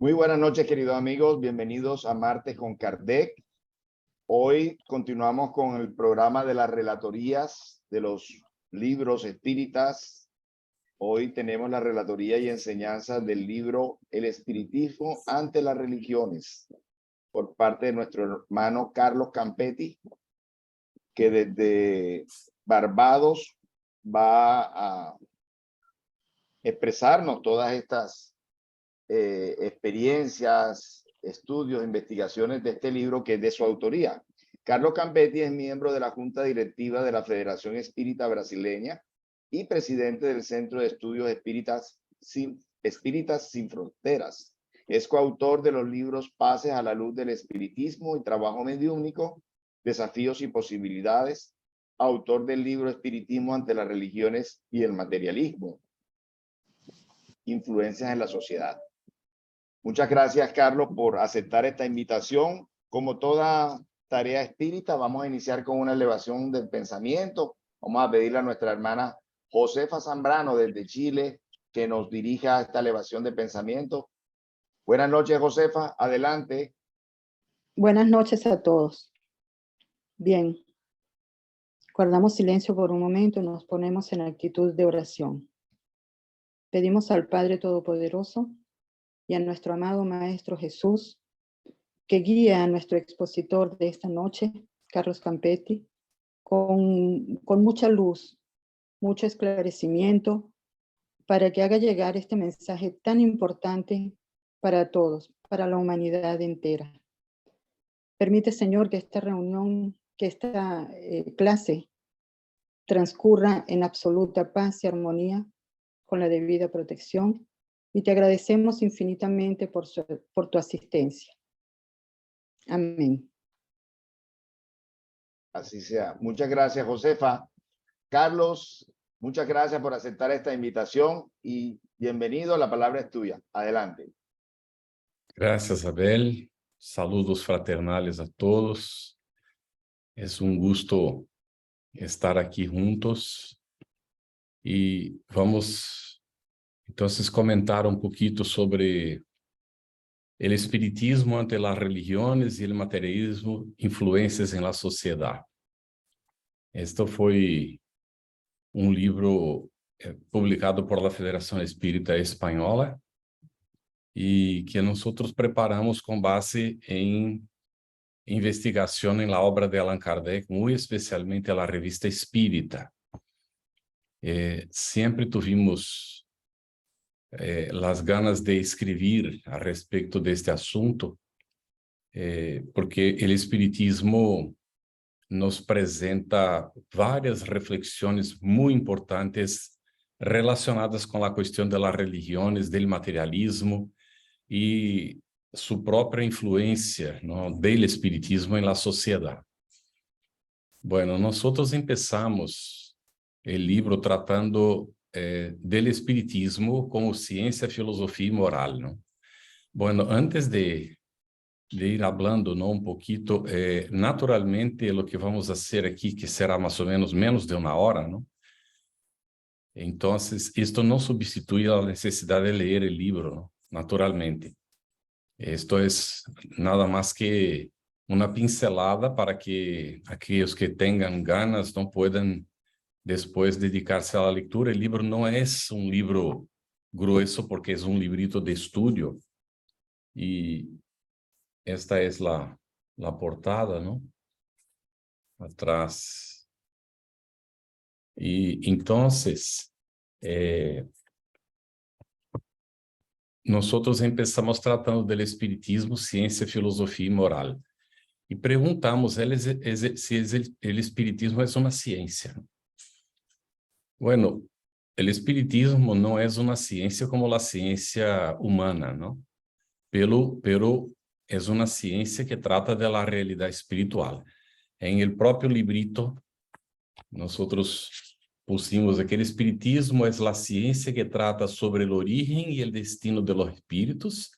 Muy buenas noches, queridos amigos. Bienvenidos a Martes con Kardec. Hoy continuamos con el programa de las relatorías de los libros espíritas. Hoy tenemos la relatoría y enseñanza del libro El Espiritismo ante las religiones, por parte de nuestro hermano Carlos Campetti, que desde Barbados va a expresarnos todas estas experiencias, estudios, investigaciones de este libro que es de su autoría. Carlos Campetti es miembro de la Junta Directiva de la Federación Espírita Brasileña y presidente del Centro de Estudios Espíritas Sin Fronteras. Es coautor de los libros Pases a la Luz del Espiritismo y Trabajo Mediúnico, Desafíos y Posibilidades, autor del libro Espiritismo ante las religiones y el materialismo, Influencias en la sociedad. Muchas gracias, Carlos, por aceptar esta invitación. Como toda tarea espírita, vamos a iniciar con una elevación del pensamiento. Vamos a pedirle a nuestra hermana Josefa Zambrano desde Chile que nos dirija a esta elevación de pensamiento. Buenas noches, Josefa. Adelante. Buenas noches a todos. Bien. Guardamos silencio por un momento y nos ponemos en actitud de oración. Pedimos al Padre Todopoderoso y a nuestro amado Maestro Jesús, que guíe a nuestro expositor de esta noche, Carlos Campetti, con mucha luz, mucho esclarecimiento, para que haga llegar este mensaje tan importante para todos, para la humanidad entera. Permite, Señor, que esta reunión, que esta clase transcurra en absoluta paz y armonía, con la debida protección, y te agradecemos infinitamente por tu asistencia. Amén. Así sea. Muchas gracias, Josefa. Carlos, muchas gracias por aceptar esta invitación y bienvenido. La palabra es tuya. Adelante. Gracias, Abel. Saludos fraternales a todos. Es un gusto estar aquí juntos y vamos entonces comentar un poquito sobre el espiritismo ante las religiones y el materialismo, influencias en la sociedad. Esto fue un libro publicado por la Federación Espírita Española y que nosotros preparamos con base en investigación en la obra de Allan Kardec, muy especialmente la revista Espírita. Siempre tuvimos las ganas de escribir a respecto de este asunto, porque el espiritismo nos presenta varias reflexiones muy importantes relacionadas con la cuestión de las religiones, del materialismo y su propia influencia, ¿no?, del espiritismo en la sociedad. Bueno, nosotros empezamos el libro tratando del espiritismo como ciencia, filosofía y moral, ¿no? Bueno, antes de ir hablando, ¿no?, un poquito, naturalmente lo que vamos a hacer aquí, que será más o menos de una hora, ¿no? Entonces, esto no sustituye la necesidad de leer el libro, ¿no?, naturalmente. Esto es nada más que una pincelada para que aquellos que tengan ganas no puedan después dedicarse a la lectura. El libro no es un libro grueso porque es un librito de estudio. Y esta es la portada, ¿no?, atrás. Y entonces, nosotros empezamos tratando del espiritismo, ciencia, filosofía y moral. Y preguntamos si el espiritismo es una ciencia. Bueno, el espiritismo no es una ciencia como la ciencia humana, ¿no? Pero es una ciencia que trata de la realidad espiritual. En el propio librito, nosotros pusimos que el espiritismo es la ciencia que trata sobre el origen y el destino de los espíritus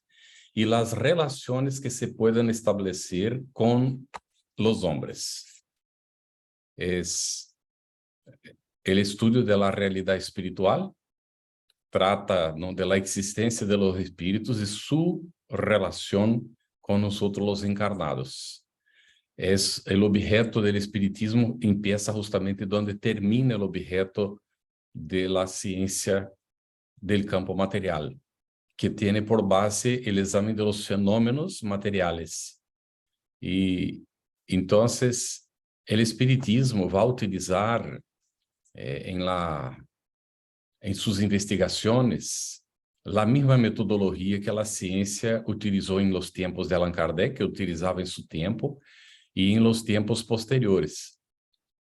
y las relaciones que se pueden establecer con los hombres. Es el estudio de la realidad espiritual, trata, ¿no?, de la existencia de los espíritus y su relación con nosotros los encarnados. Es el objeto del espiritismo, empieza justamente donde termina el objeto de la ciencia del campo material, que tiene por base el examen de los fenómenos materiales. Y entonces el espiritismo va a utilizar en sus investigaciones la misma metodología que la ciencia utilizó en los tiempos de Allan Kardec, que utilizaba en su tiempo, y en los tiempos posteriores.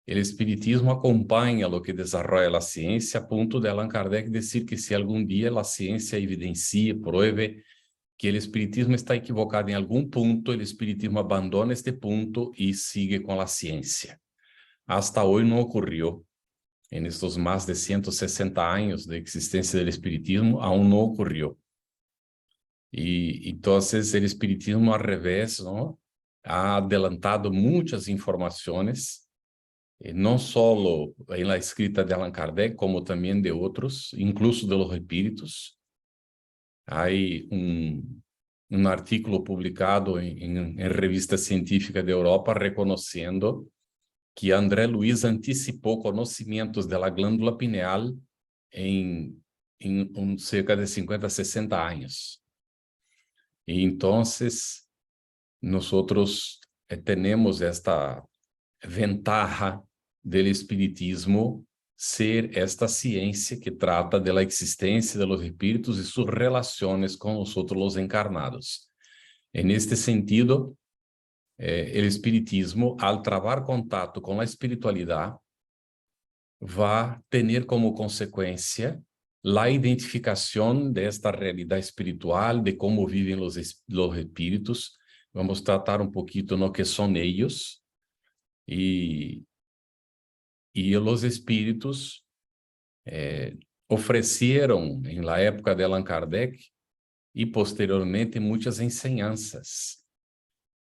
El espiritismo acompaña lo que desarrolla la ciencia, a punto de Allan Kardec decir que si algún día la ciencia evidencie, pruebe que el espiritismo está equivocado en algún punto, el espiritismo abandona este punto y sigue con la ciencia. Hasta hoy no ocurrió. En estos más de 160 años de existencia del espiritismo, aún no ocurrió. Y entonces el espiritismo al revés, ¿no?, ha adelantado muchas informaciones, no solo en la escrita de Allan Kardec, como también de otros, incluso de los espíritus. Hay un artículo publicado en revista científica de Europa reconociendo que André Luiz anticipó conocimientos de la glándula pineal en cerca de 50, 60 años. Y entonces nosotros tenemos esta ventaja del espiritismo ser esta ciencia que trata de la existencia de los espíritus y sus relaciones con nosotros los encarnados. En este sentido, el espiritismo, al trabar contato com a espiritualidade, vai ter como consequência a identificação desta realidade espiritual, de como vivem os espíritos. Vamos tratar um pouquinho no que são eles. E os espíritos ofereceram, na época de Allan Kardec, e posteriormente, muitas ensinanças.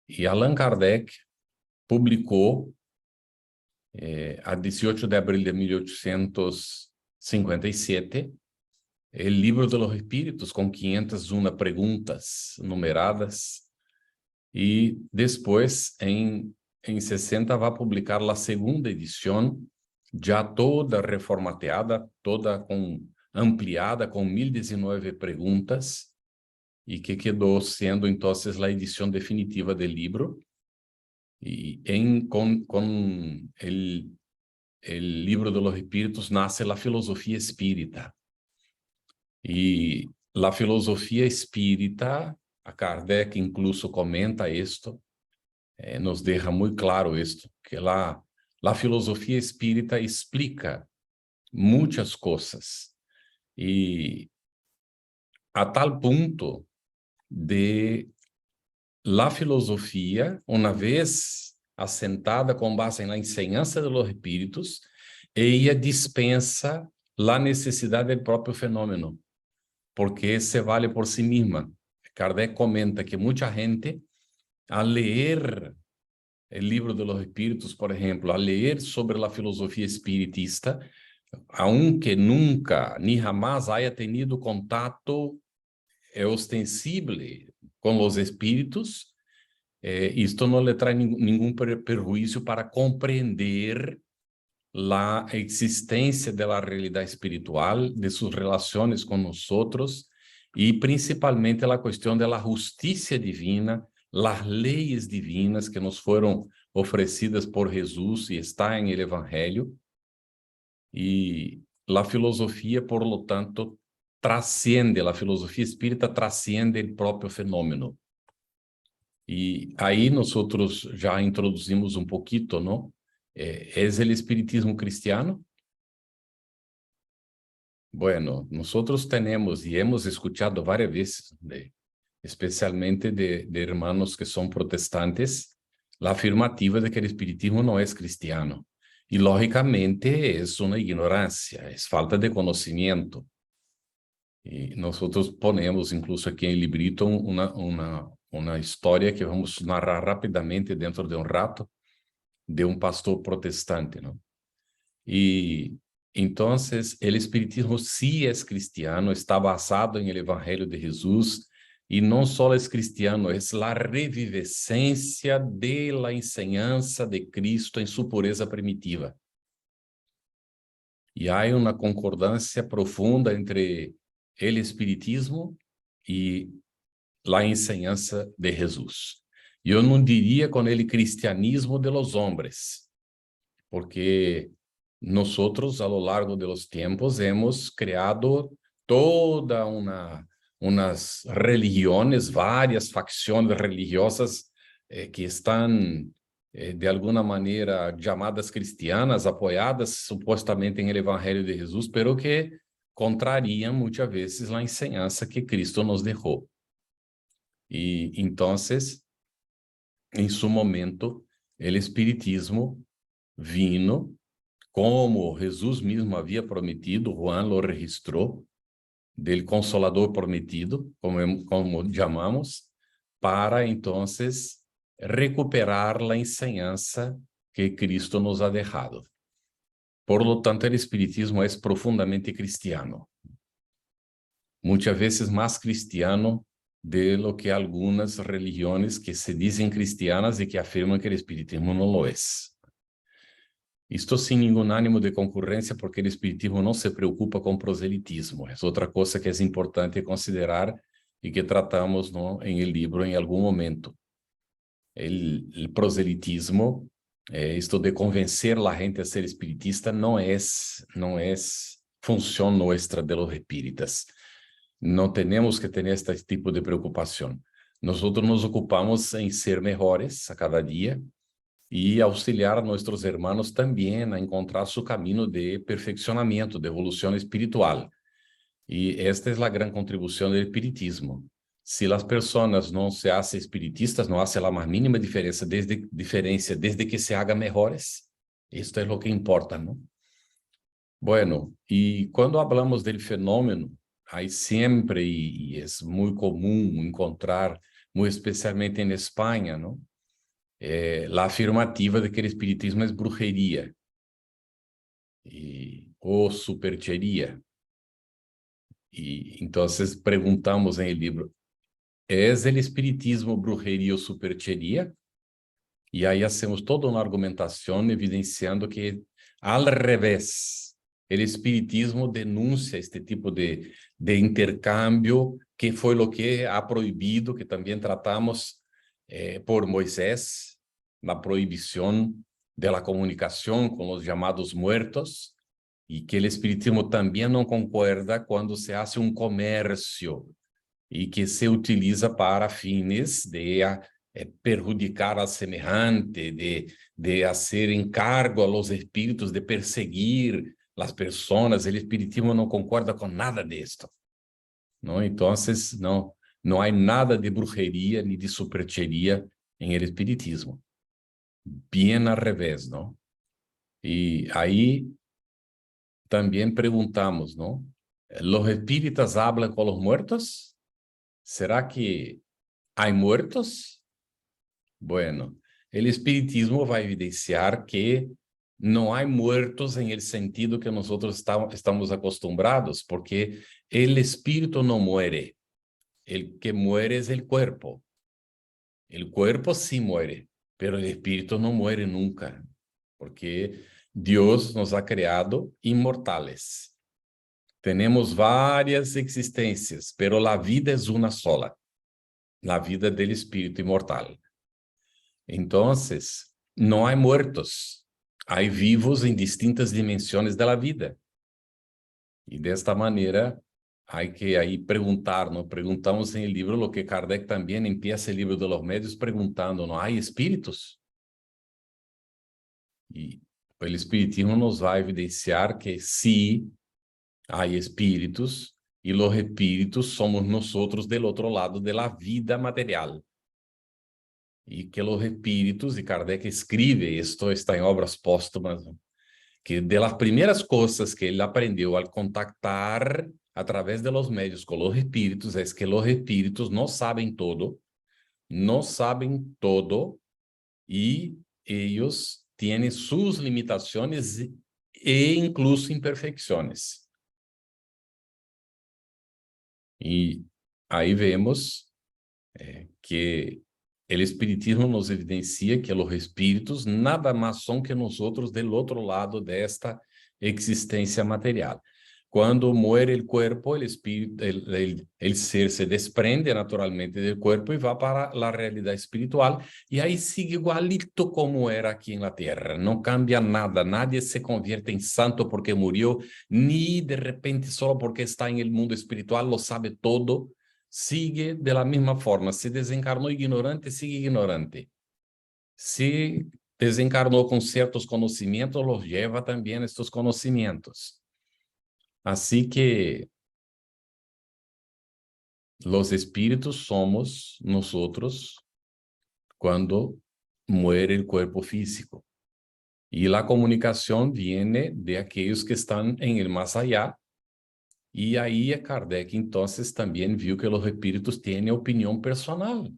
E Allan Kardec publicou, a 18 de abril de 1857, o Livro de los Espíritos, com 501 perguntas numeradas, e depois, em 60, vai publicar a segunda edição, já toda reformateada, toda ampliada, com 1019 perguntas, e que quedou sendo, então, a edição definitiva do livro. E com o Livro de los Espíritos nasce a filosofia espírita. E a filosofia espírita, a Kardec incluso comenta isto, nos deixa muito claro isto, que a filosofia espírita explica muitas coisas. E a tal ponto de la filosofia, uma vez assentada com base na enseñança de los espíritos, ela dispensa a necessidade do próprio fenômeno, porque se vale por si mesma. Kardec comenta que muita gente, al leer o Livro de los Espíritos, por exemplo, al leer sobre a filosofia espiritista, aunque nunca ni jamás haya tenido contato ostensible com os espíritos, isto não lhe traz nenhum perjuízo para compreender a existência da realidade espiritual, de suas relações com nós e principalmente a questão da justiça divina, as leis divinas que nos foram oferecidas por Jesus e está em el Evangelho. E a filosofia, por lo tanto, trasciende, a filosofia espírita trasciende o próprio fenômeno. E aí nós já introduzimos um pouquinho, não? É o espiritismo cristiano? Bueno, nós temos e hemos escuchado várias vezes, especialmente de hermanos que são protestantes, a afirmativa de que o espiritismo não é cristiano. E, lógicamente, é uma ignorância, é falta de conhecimento. E nós ponemos, incluso aqui em librito, uma história que vamos narrar rapidamente dentro de um rato, de um pastor protestante, não? E Entonces, el espiritismo sí es cristiano, está basado en el Evangelio de Jesús, y no solo es cristiano, es la revivescencia de la enseñanza de Cristo en su pureza primitiva. Y hay una concordancia profunda entre el espiritismo y la enseñanza de Jesús. Yo no diría con el cristianismo de los hombres, porque nosotros a lo largo de los tiempos hemos creado toda unas religiones, varias facciones religiosas que están de alguna manera llamadas cristianas, apoyadas supuestamente en el Evangelio de Jesús, pero que contrarían muchas veces la enseñanza que Cristo nos dejó. Y entonces, en su momento, el espiritismo vino, como Jesús mismo había prometido, Juan lo registró, del Consolador prometido, como llamamos, para entonces recuperar la enseñanza que Cristo nos ha dejado. Por lo tanto, el espiritismo es profundamente cristiano. Muchas veces más cristiano de lo que algunas religiones que se dicen cristianas y que afirman que el espiritismo no lo es. Esto sin ningún ánimo de concurrencia, porque el espiritismo no se preocupa con proselitismo. Es otra cosa que es importante considerar y que tratamos, ¿no?, en el libro en algún momento. El proselitismo, esto de convencer a la gente a ser espiritista, no es función nuestra de los espíritas. No tenemos que tener este tipo de preocupación. Nosotros nos ocupamos en ser mejores a cada día, y auxiliar a nuestros hermanos también a encontrar su camino de perfeccionamiento, de evolución espiritual. Y esta es la gran contribución del espiritismo. Si las personas no se hacen espiritistas, no hace la más mínima diferencia desde que se hagan mejores. Esto es lo que importa, ¿no? Bueno, y cuando hablamos del fenómeno, hay siempre, y es muy común encontrar, muy especialmente en España, ¿no?, la afirmativa de que el espiritismo es brujería o superchería. Y entonces preguntamos en el libro, ¿es el espiritismo brujería o superchería? Y ahí hacemos toda una argumentación evidenciando que, al revés, el espiritismo denuncia este tipo de intercambio, que fue lo que ha prohibido, que también tratamos por Moisés, la prohibición de la comunicación con los llamados muertos, y que el espiritismo también no concuerda cuando se hace un comercio y que se utiliza para fines de perjudicar al semejante, de hacer encargo a los espíritus, de perseguir las personas. El espiritismo no concuerda con nada de esto, ¿no? Entonces, no hay nada de brujería ni de superchería en el espiritismo. Bien al revés, ¿no? Y ahí también preguntamos, ¿no? ¿Los espíritas hablan con los muertos? ¿Será que hay muertos? Bueno, el espiritismo va a evidenciar que no hay muertos en el sentido que nosotros estamos acostumbrados, porque el espíritu no muere. El que muere es el cuerpo. El cuerpo sí muere, pero el espíritu no muere nunca, porque Dios nos ha creado inmortales. Tenemos varias existencias, pero la vida es una sola, la vida del espíritu inmortal. Entonces, no hay muertos, hay vivos en distintas dimensiones de la vida. Y de esta manera hay que ahí preguntar, ¿no? Preguntamos en el libro lo que Kardec también empieza el libro de los medios preguntando, ¿no? ¿Hay espíritus? Y el espiritismo nos va a evidenciar que sí hay espíritus, y los espíritus somos nosotros del otro lado de la vida material. Y que los espíritus, y Kardec escribe, esto está en obras póstumas, ¿no?, que de las primeras cosas que él aprendió al contactar a través de los medios con los espíritus es que los espíritus no saben todo, y ellos tienen sus limitaciones e incluso imperfecciones. Y ahí vemos que el espiritismo nos evidencia que los espíritus nada más son que nosotros del otro lado de esta existencia material. Cuando muere el cuerpo, el espíritu, el ser se desprende naturalmente del cuerpo y va para la realidad espiritual, y ahí sigue igualito como era aquí en la tierra. No cambia nada, nadie se convierte en santo porque murió, ni de repente solo porque está en el mundo espiritual lo sabe todo. Sigue de la misma forma. Se desencarnó ignorante, sigue ignorante. Se desencarnó con ciertos conocimientos, los lleva también estos conocimientos. Así que los espíritus somos nosotros cuando muere el cuerpo físico. Y la comunicación viene de aquellos que están en el más allá. Y ahí Kardec entonces también vio que los espíritus tienen opinión personal,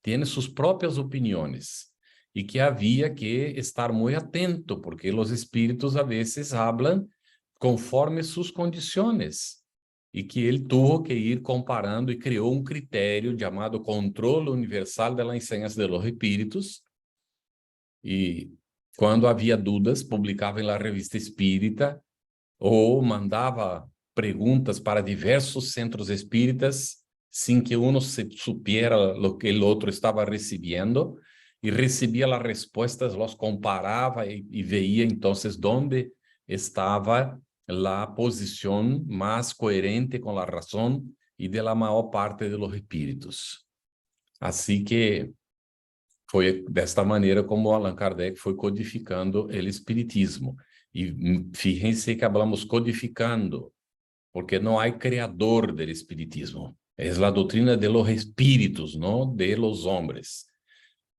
tienen sus propias opiniones, y que había que estar muy atento, porque los espíritus a veces hablan conforme sus condiciones, y que él tuvo que ir comparando y creó un criterio llamado controle universal de la enseñanza de los espíritus, y cuando había dudas, publicaba en la revista espírita, ou mandava perguntas para diversos centros espíritas sin que uno se supiera lo que el otro estaba recibiendo, y recibía las respuestas, los comparaba y veía entonces dónde estaba la posición más coherente con la razón y de la mayor parte de los espíritus. Así que foi desta maneira como Allan Kardec foi codificando o espiritismo. E fíjense que hablamos codificando, porque não há criador do espiritismo. É a doutrina de los espíritus, não de los hombres.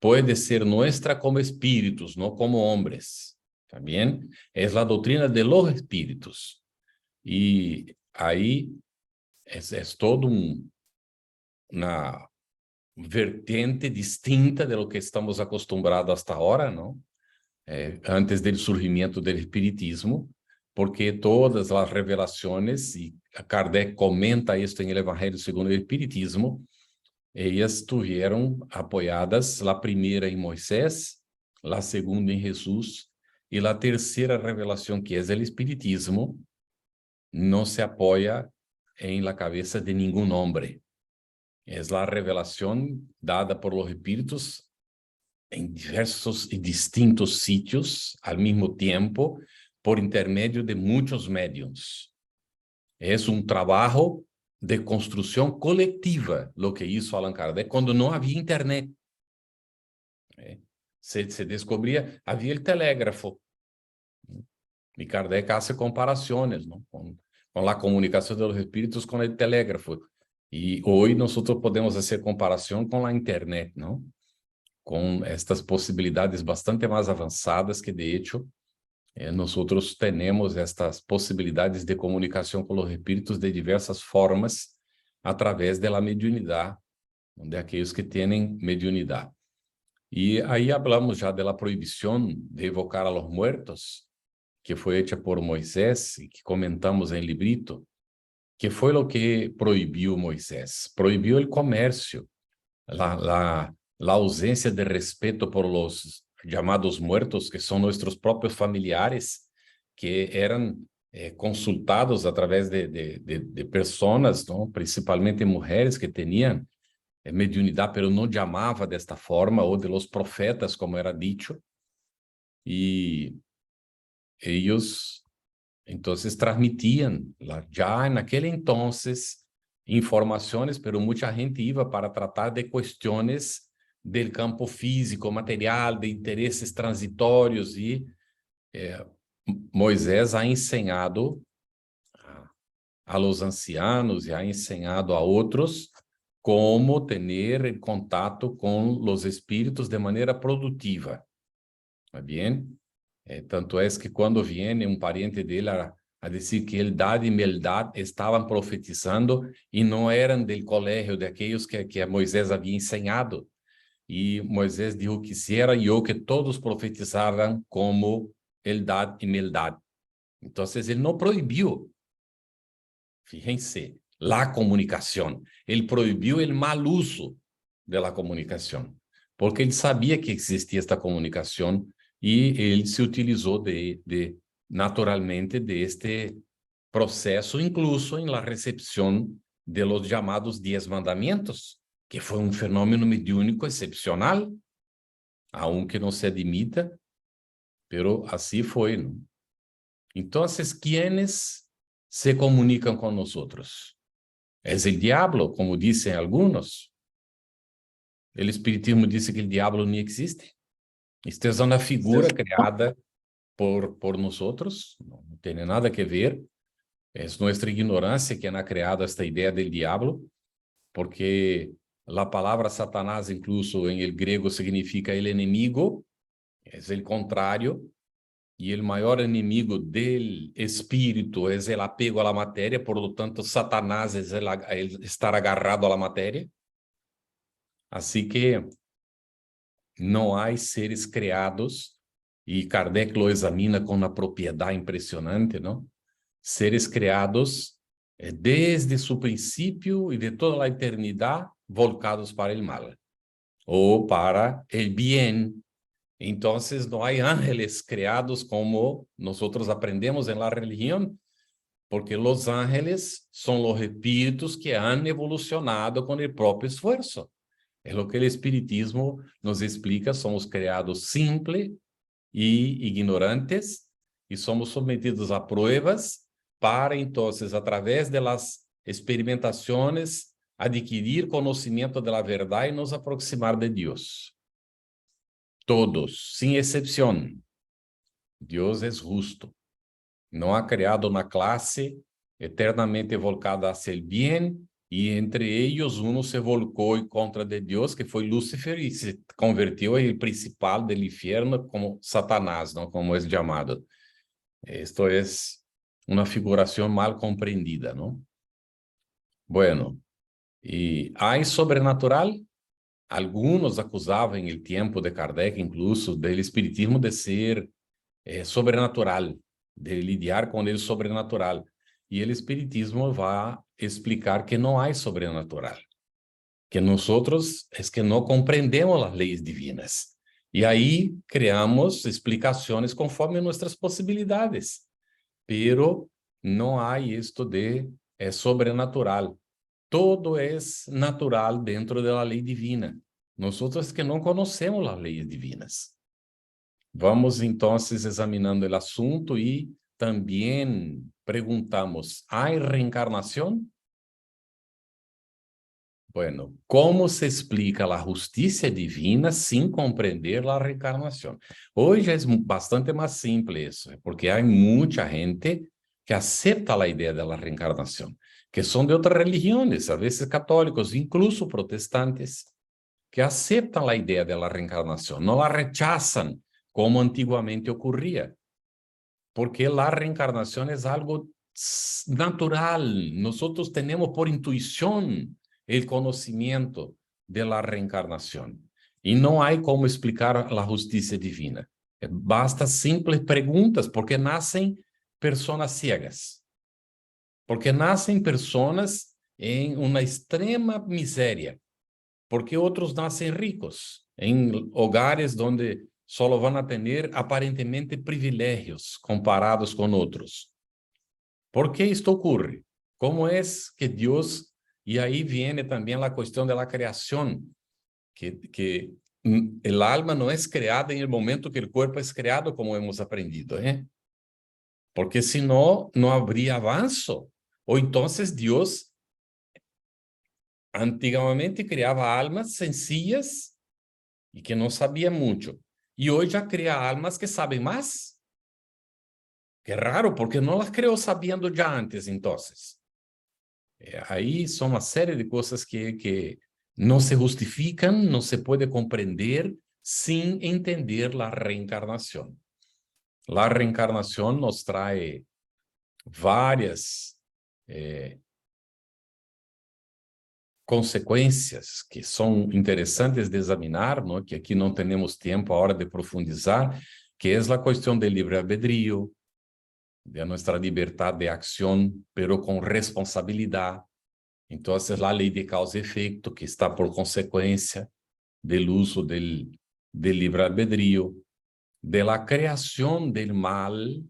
Pode ser nossa como espíritus, não como hombres. ¿Está bien? É a doutrina de los espíritus. E aí é todo uma vertente distinta de lo que estamos acostumbrados hasta ahora, ¿no? Antes del surgimiento del espiritismo, porque todas las revelaciones, y Kardec comenta esto en el Evangelio según el Espiritismo, ellas estuvieron apoyadas, la primera en Moisés, la segunda en Jesús, y la tercera revelación, que es el Espiritismo, no se apoya en la cabeza de ningún hombre. Es la revelación dada por los espíritus en diversos y distintos sitios al mismo tiempo, por intermedio de muchos medios. Es un trabajo de construcción colectiva lo que hizo Allan Kardec cuando no había internet. Se descubría, había el telégrafo. Y Kardec hace comparaciones, ¿no? con la comunicación de los espíritus con el telégrafo. Y hoy nosotros podemos hacer comparación con la internet, ¿no? Con estas posibilidades bastante más avanzadas que, de hecho, nosotros tenemos estas posibilidades de comunicación con los espíritus de diversas formas a través de la mediunidad, de aquellos que tienen mediunidad. Y ahí hablamos ya de la prohibición de evocar a los muertos, que fue hecha por Moisés y que comentamos en el librito. ¿Qué fue lo que prohibió Moisés? Prohibió el comercio, la ausência de respeto por los llamados muertos, que son nuestros propios familiares, que eran consultados a través de personas, ¿no? Principalmente mujeres que tenían mediunidad, pero no llamaba de esta forma, o de los profetas, como era dicho. Y ellos entonces transmitían ya en aquel entonces informaciones, pero mucha gente iba para tratar de cuestiones del campo físico, material, de intereses transitórios, y Moisés ha enseñado a los ancianos y ha enseñado a otros cómo tener el contacto con los espíritus de manera productiva. ¿Está bien? Tanto es que cuando viene un pariente de él a decir que Eldad y Meldad estaban profetizando y no eran del colegio de aquellos que Moisés había enseñado. Y Moisés dijo: quisiera yo que todos profetizaran como Eldad y Meldad. Entonces, él no prohibió, fíjense, la comunicación. Él prohibió el mal uso de la comunicación, porque él sabía que existía esta comunicación y él se utilizó naturalmente de este proceso, incluso en la recepción de los llamados 10 mandamientos, que fue un fenómeno mediúnico excepcional, aunque no se admita, pero así fue, ¿no? Entonces, ¿quiénes se comunican con nosotros? Es el diablo, como dicen algunos. El espiritismo dice que el diablo ni existe. Esta es una figura creada por nosotros, no tiene nada que ver. Es nuestra ignorancia quien ha creado esta idea del diablo, porque la palabra Satanás, incluso en el griego, significa el enemigo, es el contrario, y el mayor enemigo del espíritu es el apego a la materia, por lo tanto, Satanás es el estar agarrado a la materia. Así que no hay seres creados, y Kardec lo examina con una propiedad impresionante, ¿no? Seres creados desde su principio y de toda la eternidad volcados para el mal o para el bien. Entonces no hay ángeles creados como nosotros aprendemos en la religión, porque los ángeles son los espíritus que han evolucionado con el propio esfuerzo. Es lo que el espiritismo nos explica, somos creados simples y ignorantes y somos sometidos a pruebas para entonces, a través de las experimentaciones, adquirir conocimiento de la verdad y nos aproximar de Dios. Todos, sin excepción. Dios es justo. No ha creado una clase eternamente volcada hacia el bien, y entre ellos uno se volcó en contra de Dios, que fue Lúcifer, y se convirtió en el principal del infierno como Satanás, ¿no? Como es llamado. Esto es una figuración mal comprendida, ¿no? Bueno, y hay sobrenatural. Algunos acusaban en el tiempo de Kardec, incluso, del espiritismo de ser sobrenatural, de lidiar con el sobrenatural. Y el espiritismo va a explicar que no hay sobrenatural, que nosotros es que no comprendemos las leyes divinas. Y ahí creamos explicaciones conforme nuestras posibilidades, pero no hay esto de sobrenatural. Todo es natural dentro de la ley divina. Nosotros es que no conocemos las leyes divinas. Vamos entonces examinando el asunto y también preguntamos, ¿hay reencarnación? Bueno, ¿cómo se explica la justicia divina sin comprender la reencarnación? Hoy ya es bastante más simple eso, porque hay mucha gente que acepta la idea de la reencarnación, que son de otras religiones, a veces católicos, incluso protestantes, que aceptan la idea de la reencarnación, no la rechazan como antiguamente ocurría, porque la reencarnación es algo natural. Nosotros tenemos por intuición el conocimiento de la reencarnación y no hay cómo explicar la justicia divina. Basta simples preguntas, porque nacen personas ciegas, porque nacen personas en una extrema miseria, porque otros nacen ricos en hogares donde solo van a tener aparentemente privilegios comparados con otros. ¿Por qué esto ocurre? ¿Cómo es que Dios, y ahí viene también la cuestión de la creación, que el alma no es creada en el momento que el cuerpo es creado, como hemos aprendido, ¿eh? Porque si no, no habría avance. O entonces Dios antiguamente creaba almas sencillas y que no sabían mucho. Y hoy ya crea almas que saben más. Qué raro, porque no las creó sabiendo ya antes, entonces. Ahí son una serie de cosas que no se justifican, no se puede comprender sin entender la reencarnación. La reencarnación nos trae varias consecuencias que son interesantes de examinar, ¿no? Que aquí no tenemos tiempo ahora de profundizar, que es la cuestión del libre albedrío, de nuestra libertad de acción, pero con responsabilidad. Entonces, la ley de causa y efecto, que está por consecuencia del uso del libre albedrío, de la creación del mal,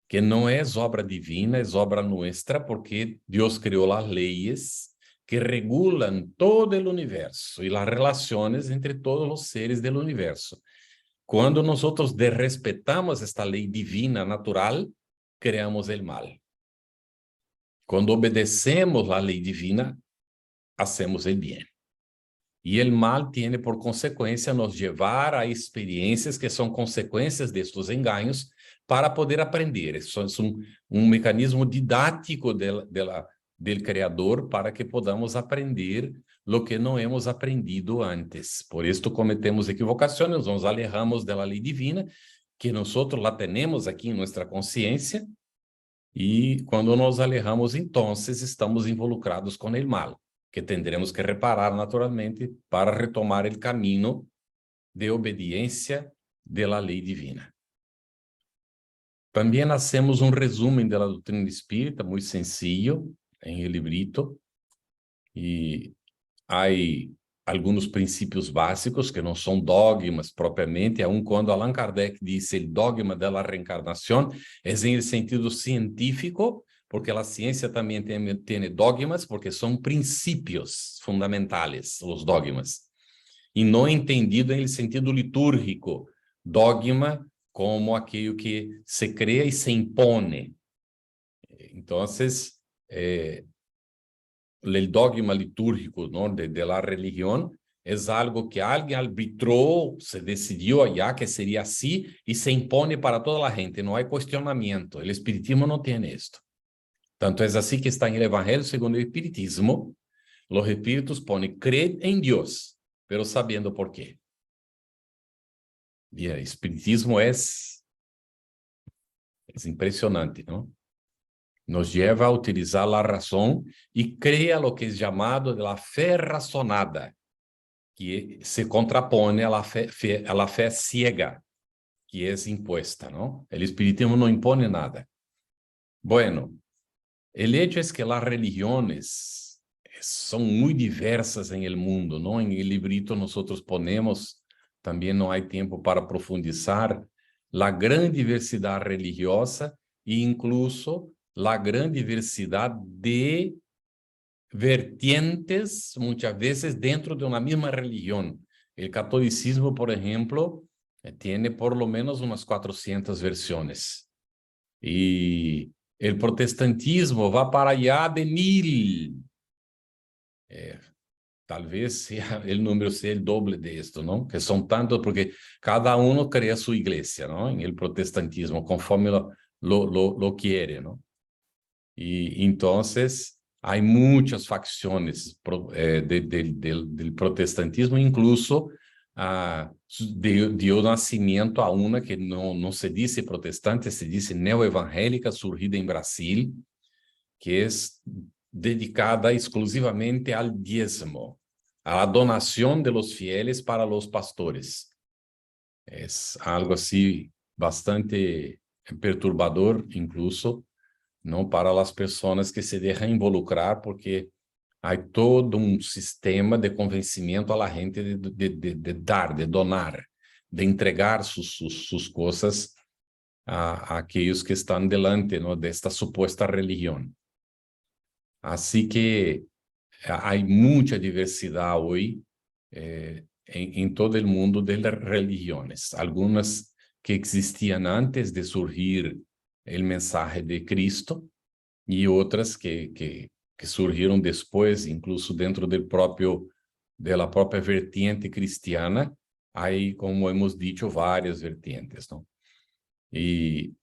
que no es obra divina, es obra nuestra, porque Dios creó las leyes que regulan todo el universo y las relaciones entre todos los seres del universo. Cuando nosotros desrespetamos esta ley divina natural, creamos el mal. Cuando obedecemos la ley divina, hacemos el bien. Y el mal tiene por consecuencia nos llevar a experiencias que son consecuencias de estos engaños para poder aprender. Eso es un mecanismo didático del Creador para que podamos aprender lo que no hemos aprendido antes. Por esto cometemos equivocaciones, nos alejamos de la ley divina, que nosotros la tenemos aquí en nuestra conciencia, y cuando nos alejamos, entonces estamos involucrados con el mal, que tendremos que reparar naturalmente para retomar el camino de obediencia de la ley divina. También hacemos un resumen de la doctrina espírita, muy sencillo, en el librito, y hay algunos princípios básicos que no son dogmas propiamente, aun cuando Allan Kardec dice el dogma de la reencarnación, es en el sentido científico, porque la ciencia también tiene dogmas, porque son principios fundamentales, los dogmas, y no entendido en el sentido litúrgico, dogma como aquello que se crea y se impone. Entonces, el dogma litúrgico, ¿no? de la religión es algo que alguien arbitró, se decidió allá que sería así y se impone para toda la gente, no hay cuestionamiento. El espiritismo no tiene esto. Tanto es así que está en el Evangelio según el espiritismo, los espíritus ponen, creed en Dios, pero sabiendo por qué. Y el espiritismo es impresionante, ¿no? Nos lleva a utilizar la razón y crea lo que es llamado de la fe razonada, que se contrapone a la fe ciega, que es impuesta, ¿no? El espiritismo no impone nada. Bueno, el hecho es que las religiones son muy diversas en el mundo, ¿no? En el librito nosotros ponemos, también no hay tiempo para profundizar, la gran diversidad religiosa e incluso la gran diversidad de vertientes, muchas veces dentro de una misma religión. El catolicismo, por ejemplo, tiene por lo menos unas 400 versiones. Y el protestantismo va para allá de 1000. Tal vez sea, el número sea el doble de esto, ¿no? Que son tantos porque cada uno crea su iglesia, ¿no? En el protestantismo, conforme lo quiere, ¿no? Y entonces hay muchas facciones del protestantismo, incluso dio nacimiento a una que no se dice protestante, se dice neoevangélica, surgida en Brasil, que es dedicada exclusivamente al diezmo, a la donación de los fieles para los pastores. Es algo así bastante perturbador, incluso, ¿no? Para las personas que se dejan involucrar, porque hay todo un sistema de convencimiento a la gente de dar, de donar, de entregar sus cosas a aquellos que están delante, ¿no? De esta supuesta religión. Así que hay mucha diversidad hoy en todo el mundo de las religiones. Algunas que existían antes de surgir el mensaje de Cristo y otras que surgieron después, incluso dentro de la propia vertiente cristiana. Hay, como hemos dicho, varias vertientes, ¿no? Y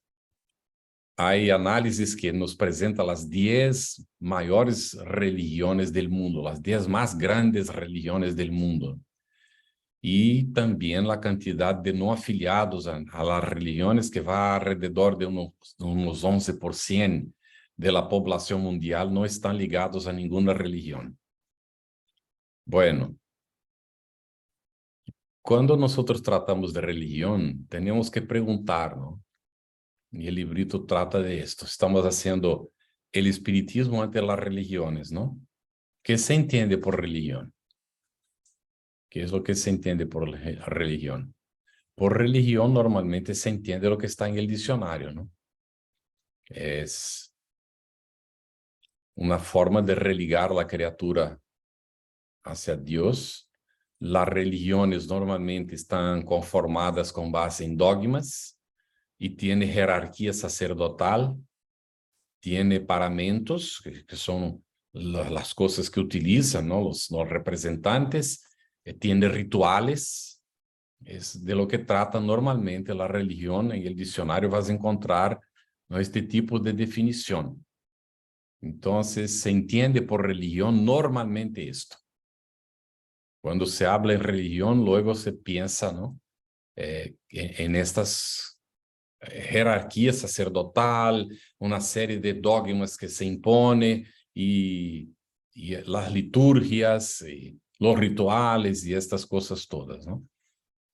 hay análisis que nos presentan las 10 mayores religiones del mundo, las 10 más grandes religiones del mundo. Y también la cantidad de no afiliados a las religiones, que va alrededor de unos 11% de la población mundial, no están ligados a ninguna religión. Bueno, cuando nosotros tratamos de religión, tenemos que preguntar, ¿no? Y el librito trata de esto. Estamos haciendo el espiritismo ante las religiones, ¿no? ¿Qué se entiende por religión? ¿Qué es lo que se entiende por religión? Por religión normalmente se entiende lo que está en el diccionario, ¿no? Es una forma de religar la criatura hacia Dios. Las religiones normalmente están conformadas con base en dogmas y tiene jerarquía sacerdotal, tiene paramentos, que son las cosas que utilizan, ¿no? Los representantes, tiene rituales. Es de lo que trata normalmente la religión. En el diccionario vas a encontrar, ¿no?, este tipo de definición. Entonces, se entiende por religión normalmente esto. Cuando se habla en religión, luego se piensa, ¿no?, en estas jerarquía sacerdotal, una serie de dogmas que se impone y las liturgias, y los rituales y estas cosas todas, ¿no?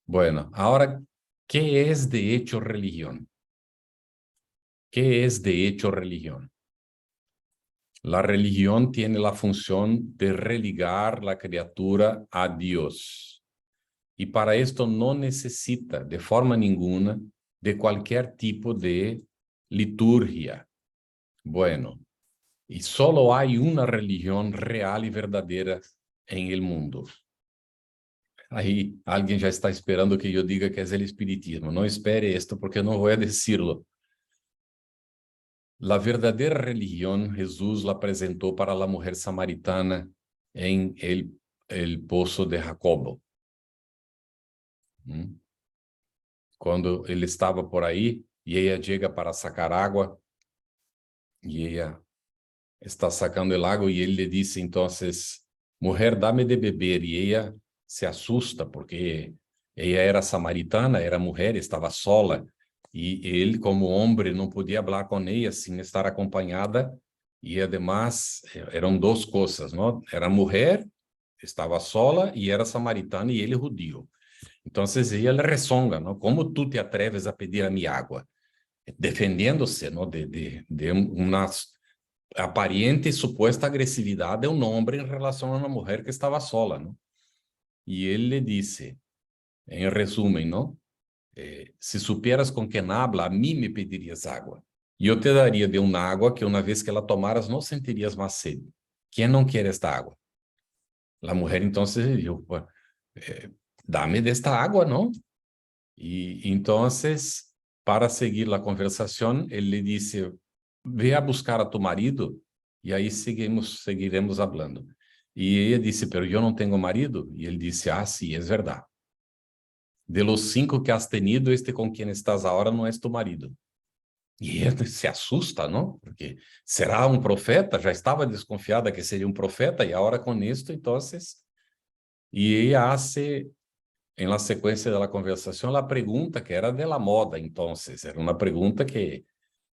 Bueno, ahora, ¿qué es de hecho religión? ¿Qué es de hecho religión? La religión tiene la función de religar la criatura a Dios. Y para esto no necesita de forma ninguna de cualquier tipo de liturgia. Bueno, y solo hay una religión real y verdadera en el mundo. Ahí alguien ya está esperando que yo diga que es el espiritismo. No espere esto porque no voy a decirlo. La verdadera religión Jesús la presentó para la mujer samaritana en el pozo de Jacobo. Cuando él estaba por ahí y ella llega para sacar agua y ella está sacando el agua y él le dice entonces, mujer, dame de beber, y ella se asusta porque ella era samaritana, era mujer, estaba sola. Y él, como hombre, no podía hablar con ella sin estar acompañada. Y además, eran dos cosas, ¿no? Era mujer, estaba sola y era samaritana y él judío. Entonces ella le rezonga, ¿no? ¿Cómo tú te atreves a pedir a mi agua? Defendiéndose, ¿no? De una aparente y supuesta agresividad de un hombre en relación a una mujer que estaba sola, ¿no? Y él le dice, en resumen, ¿no? Si supieras con quién habla, a mí me pedirías agua. Yo te daría de un agua que una vez que la tomaras no sentirías más sed. ¿Quién no quiere esta agua? La mujer entonces le dijo, pues, dame de esta agua, ¿no? Y entonces, para seguir la conversación, él le dice, ve a buscar a tu marido y ahí seguiremos hablando. Y ella dice, pero yo no tengo marido. Y él dice, ah, sí, es verdad. De los 5 que has tenido, este con quien estás ahora no es tu marido. Y ella se asusta, ¿no? Porque será un profeta, ya estaba desconfiada que sería un profeta y ahora con esto, entonces, y ella hace, en la secuencia de la conversación, la pregunta que era de la moda entonces, era una pregunta que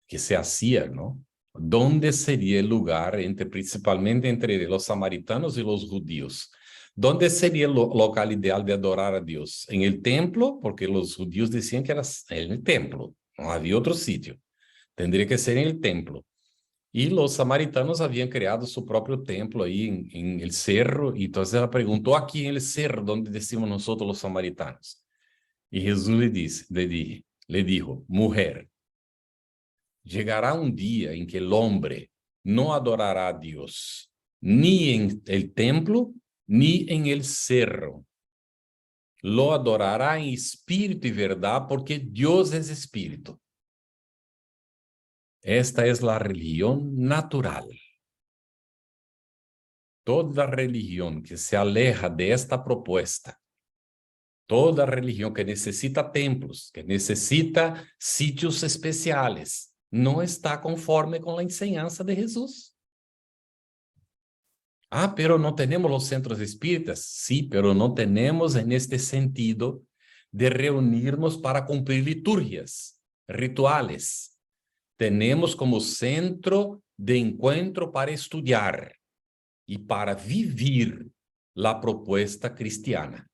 se hacía, ¿no? ¿Dónde sería el lugar, principalmente entre los samaritanos y los judíos? ¿Dónde sería el local ideal de adorar a Dios? ¿En el templo? Porque los judíos decían que era en el templo, no había otro sitio. Tendría que ser en el templo. Y los samaritanos habían creado su propio templo ahí en el cerro. Y entonces ella preguntó, aquí en el cerro, ¿dónde decimos nosotros los samaritanos? Y Jesús le dijo, mujer, llegará un día en que el hombre no adorará a Dios, ni en el templo, ni en el cerro. Lo adorará en espíritu y verdad, porque Dios es espíritu. Esta es la religión natural. Toda religión que se aleja de esta propuesta, toda religión que necesita templos, que necesita sitios especiales, no está conforme con la enseñanza de Jesús. Ah, pero no tenemos los centros espíritas. Sí, pero no tenemos en este sentido de reunirnos para cumplir liturgias, rituales. Tenemos como centro de encuentro para estudiar y para vivir la propuesta cristiana.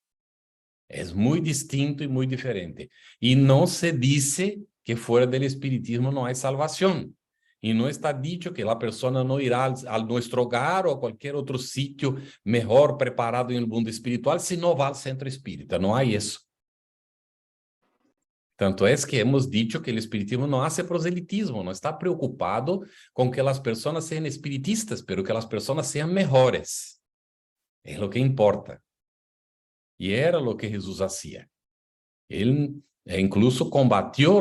Es muy distinto y muy diferente. Y no se dice que fuera del espiritismo no hay salvación. Y no está dicho que la persona no irá a nuestro hogar o a cualquier otro sitio mejor preparado en el mundo espiritual si no va al centro espírita. No hay eso. Tanto es que hemos dicho que el espiritismo no hace proselitismo, no está preocupado con que las personas sean espiritistas, pero que las personas sean mejores. Es lo que importa. Y era lo que Jesús hacía. Él incluso combatió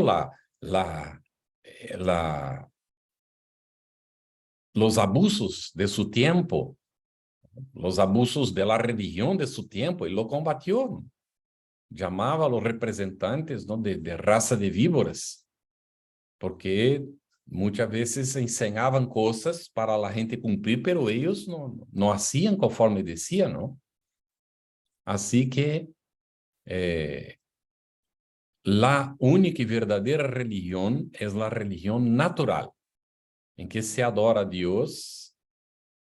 los abusos de su tiempo, los abusos de la religión de su tiempo, él lo combatió. Llamaba a los representantes, ¿no?, de raza de víboras, porque muchas veces enseñaban cosas para la gente cumplir, pero ellos no hacían conforme decían, ¿no? Así que la única y verdadera religión es la religión natural, en que se adora a Dios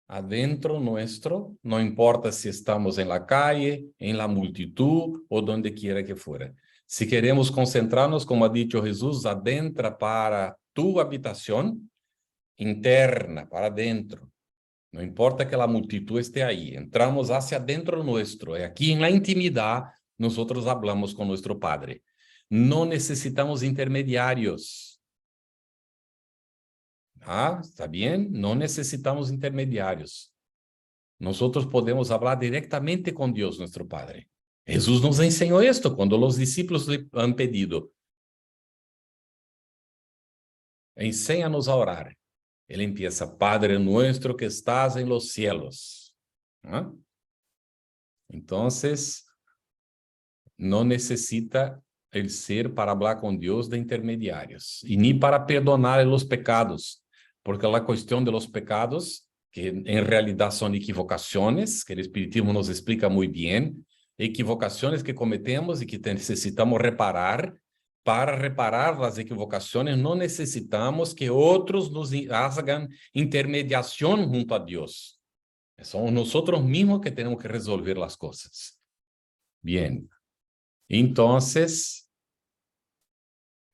adentro nuestro, no importa si estamos en la calle, en la multitud o donde quiera que fuera. Si queremos concentrarnos, como ha dicho Jesús, adentra para tu habitación interna, para adentro. No importa que la multitud esté ahí, entramos hacia adentro nuestro. Y aquí en la intimidad nosotros hablamos con nuestro Padre. No necesitamos intermediarios. Ah, ¿está bien? No necesitamos intermediarios. Nosotros podemos hablar directamente con Dios, nuestro Padre. Jesús nos enseñó esto cuando los discípulos le han pedido: enséñanos a orar. Él empieza: Padre nuestro que estás en los cielos. ¿Ah? Entonces, no necesita el ser para hablar con Dios de intermediarios y ni para perdonar los pecados, porque la cuestión de los pecados, que en realidad son equivocaciones, que el espiritismo nos explica muy bien, equivocaciones que cometemos y que necesitamos reparar. Para reparar las equivocaciones no necesitamos que otros nos hagan intermediación junto a Dios. Somos nosotros mismos que tenemos que resolver las cosas. Bien. Entonces,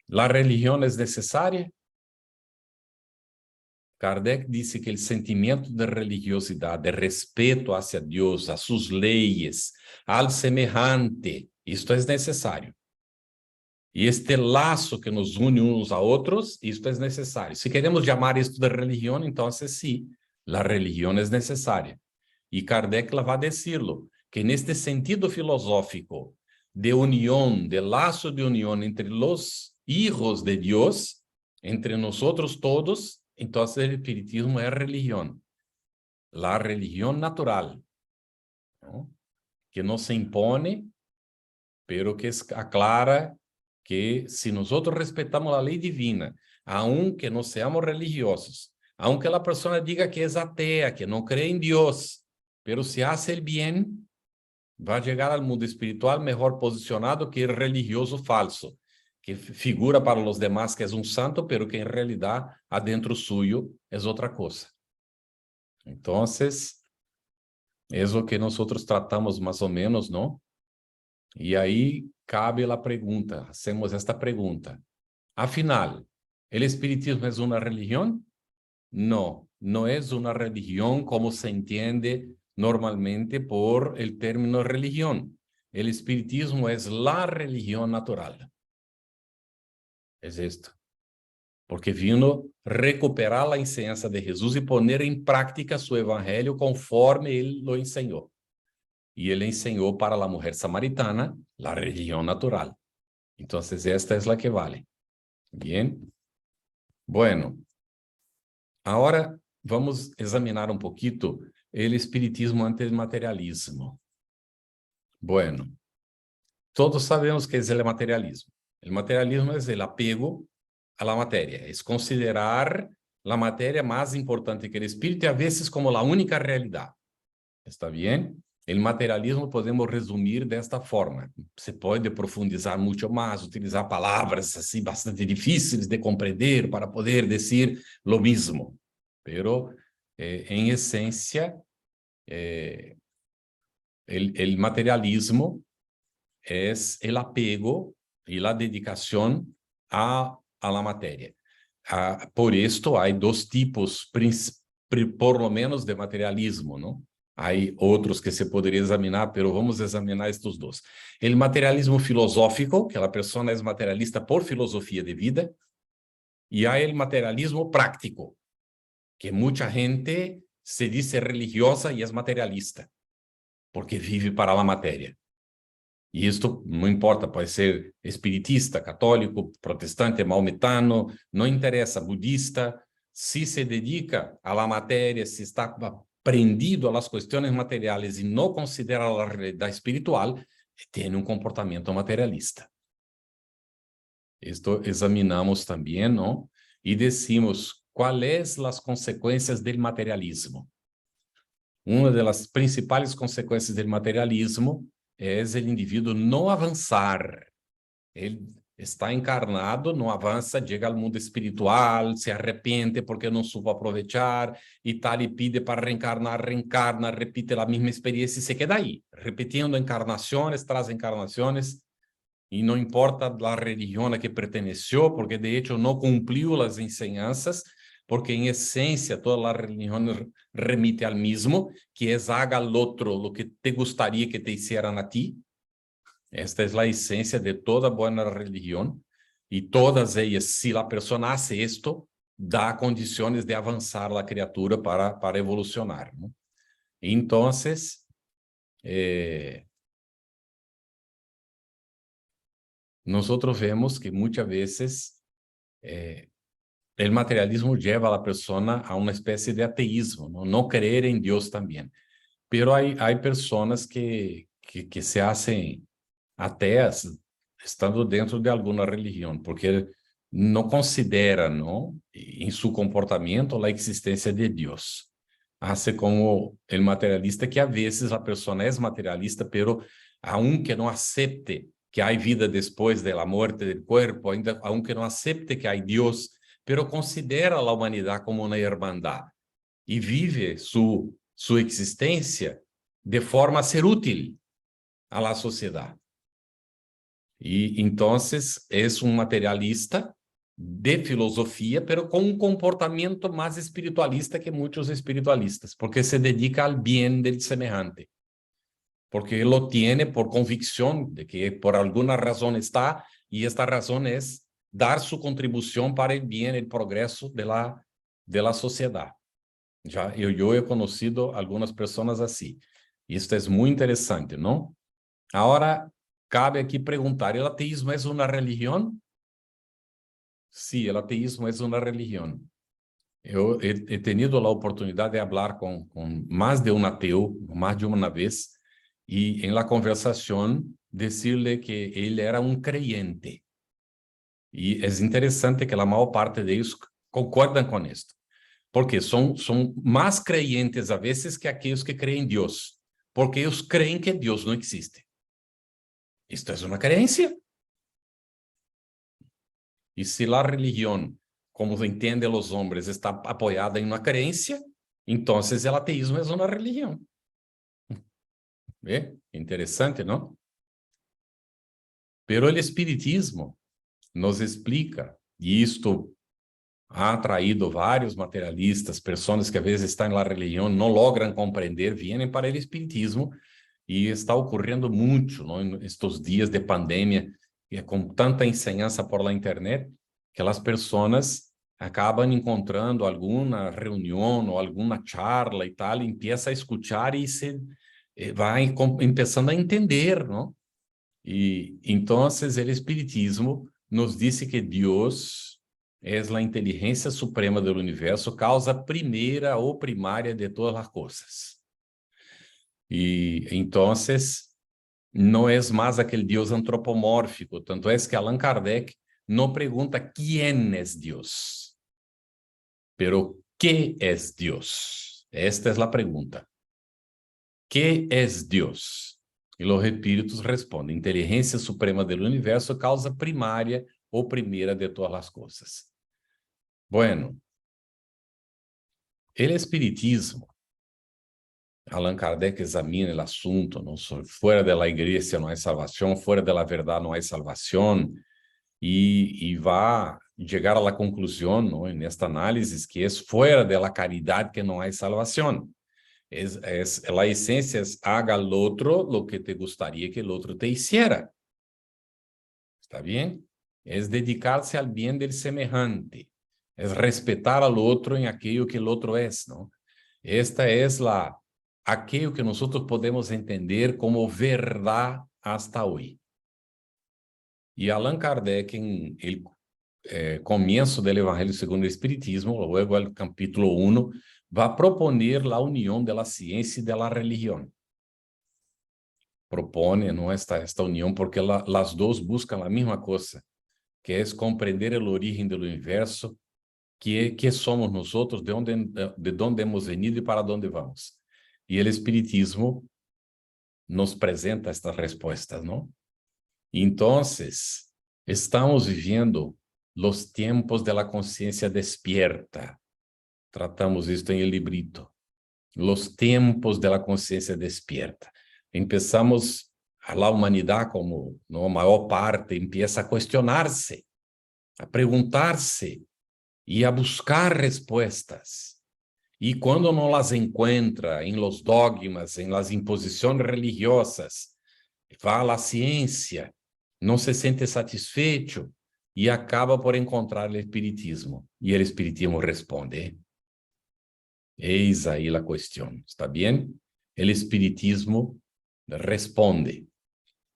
¿la religión es necesaria? Kardec dice que el sentimiento de religiosidad, de respeto hacia Dios, a sus leyes, al semejante, esto es necesario. Y este lazo que nos une unos a otros, esto es necesario. Si queremos llamar esto de religión, entonces sí, la religión es necesaria. Y Kardec va a decirlo, que en este sentido filosófico de unión, de lazo de unión entre los hijos de Dios, entre nosotros todos, entonces el espiritismo es religión. La religión natural, ¿no?, que no se impone, pero que aclara que si nosotros respetamos la ley divina, aunque no seamos religiosos, aunque la persona diga que es atea, que no cree en Dios, pero si hace el bien, va a llegar al mundo espiritual mejor posicionado que el religioso falso, que figura para los demás que es un santo, pero que en realidad adentro suyo es otra cosa. Entonces, es lo que nosotros tratamos más o menos, ¿no? Y ahí cabe la pregunta, hacemos esta pregunta. Afinal, ¿el espiritismo es una religión? No, no es una religión como se entiende normalmente por el término religión. El espiritismo es la religión natural. Es esto. Porque vino recuperar la enseñanza de Jesús y poner en práctica su evangelio conforme él lo enseñó. Y él enseñó para la mujer samaritana la religión natural. Entonces, esta es la que vale. Bien. Bueno, ahora vamos a examinar un poquito el espiritismo ante el materialismo. Bueno, todos sabemos que es el materialismo. El materialismo es el apego a la materia, es considerar la materia más importante que el espíritu y a veces como la única realidad. ¿Está bien? El materialismo podemos resumir de esta forma. Se puede profundizar mucho más, utilizar palabras así bastante difíciles de comprender para poder decir lo mismo. Pero en esencia, el materialismo es el apego y la dedicación a a la materia. Por esto hay dos tipos, por lo menos, de materialismo, ¿no? Hay otros que se podría examinar, pero vamos a examinar estos dos. El materialismo filosófico, que la persona es materialista por filosofía de vida, y hay el materialismo práctico, que mucha gente se dice religiosa y es materialista, porque vive para la materia. Y esto no importa, puede ser espiritista, católico, protestante, maometano, no interesa, budista. Si se dedica a la materia, si está prendido a las cuestiones materiales y no considera la realidad espiritual, tiene un comportamiento materialista. Esto examinamos también, ¿no? Y decimos, ¿cuáles son las consecuencias del materialismo? Una de las principales consecuencias del materialismo es el individuo no avanzar. Él está encarnado, no avanza, llega al mundo espiritual, se arrepente porque no supo aprovechar y tal, y pide para reencarnar, reencarna, repite la misma experiencia y se queda ahí, repitiendo encarnaciones tras encarnaciones, y no importa la religión a que perteneció, porque de hecho no cumplió las enseñanzas, porque en esencia toda la religión remite al mismo, que es haga al otro lo que te gustaría que te hicieran a ti. Esta es la esencia de toda buena religión, y todas ellas, si la persona hace esto, da condiciones de avanzar la criatura para evolucionar, ¿no? Entonces, nosotros vemos que muchas veces el materialismo lleva a la persona a una especie de ateísmo, no creer en Dios también. Pero hay personas que se hacen ateas estando dentro de alguna religión, porque no consideran, ¿no?, en su comportamiento la existencia de Dios. Hace como el materialista, que a veces la persona es materialista, pero aunque no acepte que hay vida después de la muerte del cuerpo, aunque no acepte que hay Dios, pero considera a la humanidad como una hermandad y vive su existencia de forma a ser útil a la sociedad. Y entonces es un materialista de filosofía, pero con un comportamiento más espiritualista que muchos espiritualistas, porque se dedica al bien del semejante, porque lo tiene por convicción de que por alguna razón está, y esta razón es dar su contribución para el bien, el progreso de la sociedad. Yo he conocido algunas personas así, y esto es muy interesante, ¿no? Ahora, cabe aquí preguntar, ¿el ateísmo es una religión? Sí, el ateísmo es una religión. Yo he tenido la oportunidad de hablar con más de un ateo, más de una vez, y en la conversación decirle que él era un creyente. Y es interesante que la mayor parte de ellos concuerdan con esto, porque son más creyentes a veces que aquellos que creen en Dios, porque ellos creen que Dios no existe. Esto es una creencia. Y si la religión, como se entiende los hombres, está apoyada en una creencia, entonces el ateísmo es una religión. ¿Ve? Interesante, ¿no? Pero el espiritismo nos explica, y esto ha traído varios materialistas, personas que a veces están en la religión, no logran comprender, vienen para el espiritismo, y está ocurriendo mucho, ¿no?, en estos días de pandemia, y con tanta enseñanza por la internet, que las personas acaban encontrando alguna reunión o alguna charla y tal, y empieza a escuchar y se va empezando a entender, ¿no? Y entonces el espiritismo nos dice que Dios es la inteligencia suprema del universo, causa primera o primaria de todas las cosas. Y entonces no es más aquel Dios antropomórfico, tanto es que Allan Kardec no pregunta quién es Dios, pero ¿qué es Dios? Esta es la pregunta. ¿Qué es Dios? Y los espíritus responden, inteligencia suprema del universo, causa primaria o primera de todas las cosas. Bueno, el espiritismo, Allan Kardec examina el asunto, ¿no? Fuera de la iglesia no hay salvación, fuera de la verdad no hay salvación, y va llegar a la conclusión, ¿no? En esta análisis, que es fuera de la caridad que no hay salvación. La esencia es haga al otro lo que te gustaría que el otro te hiciera. ¿Está bien? Es dedicarse al bien del semejante. Es respetar al otro en aquello que el otro es, ¿no? Esta es aquello que nosotros podemos entender como verdad hasta hoy. Y Allan Kardec, en el comienzo del Evangelio según el Espiritismo, luego el capítulo 1, va a proponer la unión de la ciencia y de la religión. Propone, ¿no? esta unión porque las dos buscan la misma cosa, que es comprender el origen del universo, qué somos nosotros, de dónde hemos venido y para dónde vamos. Y el Espiritismo nos presenta estas respuestas, ¿no? Entonces, estamos viviendo los tiempos de la conciencia despierta. Tratamos esto en el librito. Los tiempos de la conciencia despierta. Empezamos a la humanidad como, ¿no? Mayor parte empieza a cuestionarse, a preguntarse y a buscar respuestas. Y cuando no las encuentra en los dogmas, en las imposiciones religiosas, va a la ciencia, no se siente satisfecho y acaba por encontrar el espiritismo. Y el espiritismo responde. Eis ahí la cuestión, ¿está bien? El espiritismo responde.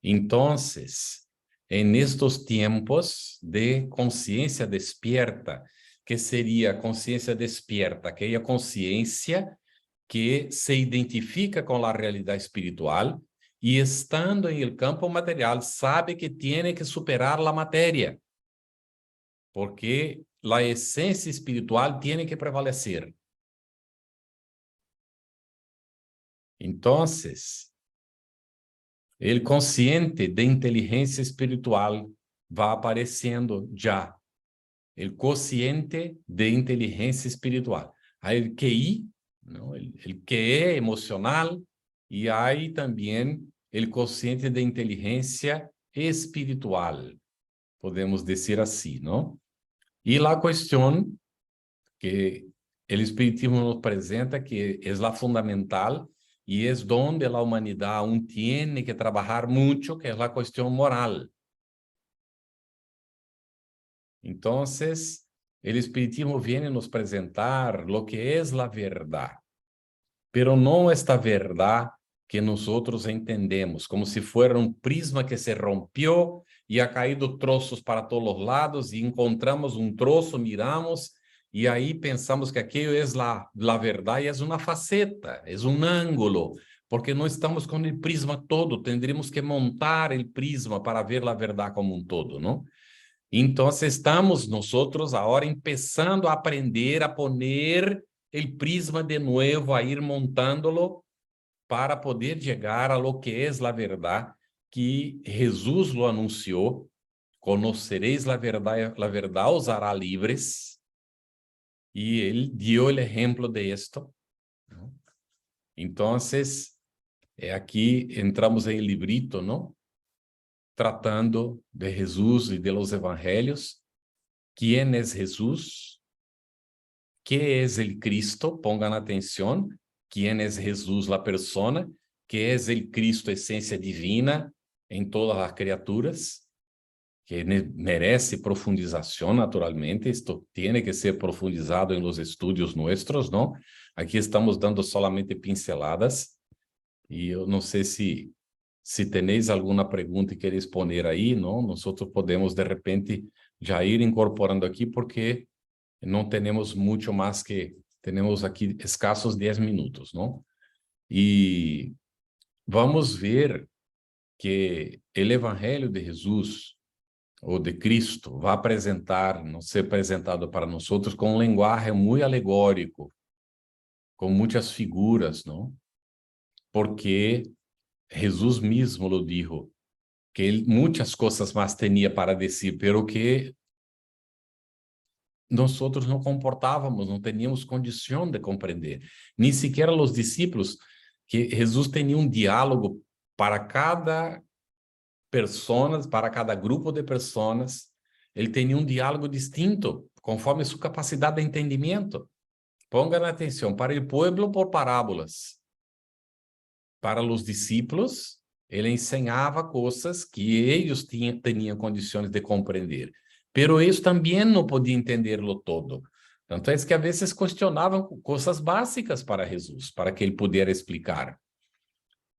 Entonces, en estos tiempos de conciencia despierta, que sería conciencia despierta, aquella conciencia que se identifica con la realidad espiritual y estando en el campo material sabe que tiene que superar la materia, porque la esencia espiritual tiene que prevalecer. Entonces, el consciente de inteligencia espiritual va apareciendo ya. El cociente de inteligencia espiritual. Hay el QI, ¿no? El QE emocional, y hay también el cociente de inteligencia espiritual, podemos decir así, ¿no? Y la cuestión que el espiritismo nos presenta, que es la fundamental, y es donde la humanidad aún tiene que trabajar mucho, que es la cuestión moral. Entonces, el espiritismo viene a nos presentar lo que es la verdad, pero no esta verdad que nosotros entendemos, como si fuera un prisma que se rompió y ha caído trozos para todos los lados y encontramos un trozo, miramos y ahí pensamos que aquello es la verdad y es una faceta, es un ángulo, porque no estamos con el prisma todo, tendríamos que montar el prisma para ver la verdad como un todo, ¿no? Entonces estamos nosotros ahora empezando a aprender a poner el prisma de nuevo, a ir montándolo para poder llegar a lo que es la verdad, que Jesús lo anunció, conoceréis la verdad os hará libres, y él dio el ejemplo de esto, ¿no? Entonces, aquí entramos en el librito, ¿no? Tratando de Jesús y de los evangelios. ¿Quién es Jesús? ¿Qué es el Cristo? Pongan atención. ¿Quién es Jesús, la persona? ¿Qué es el Cristo, esencia divina en todas las criaturas? Que merece profundización, naturalmente. Esto tiene que ser profundizado en los estudios nuestros, ¿no? Aquí estamos dando solamente pinceladas. Y yo no sé si tenéis alguna pregunta y queréis poner ahí, ¿no? Nosotros podemos de repente ya ir incorporando aquí porque no tenemos mucho más que, tenemos aquí escasos 10 minutos, ¿no? Y vamos ver que el Evangelio de Jesús o de Cristo va a presentar, no ser presentado para nosotros con un lenguaje muy alegórico, con muchas figuras, ¿no? Porque Jesús mismo lo dijo, que él muchas cosas más tenía para decir, pero que nosotros no comportábamos, no teníamos condición de comprender. Ni siquiera los discípulos, que Jesús tenía un diálogo para cada persona, para cada grupo de personas, ele tinha um diálogo distinto, conforme sua capacidade de entendimento. Pongan atenção, para o povo por parábolas. Para os discípulos, ele ensinava coisas que eles tinham condições de compreender. Pero eles também não podiam entender-lo todo. Tanto é que, a vezes, questionavam coisas básicas para Jesus, para que ele pudesse explicar.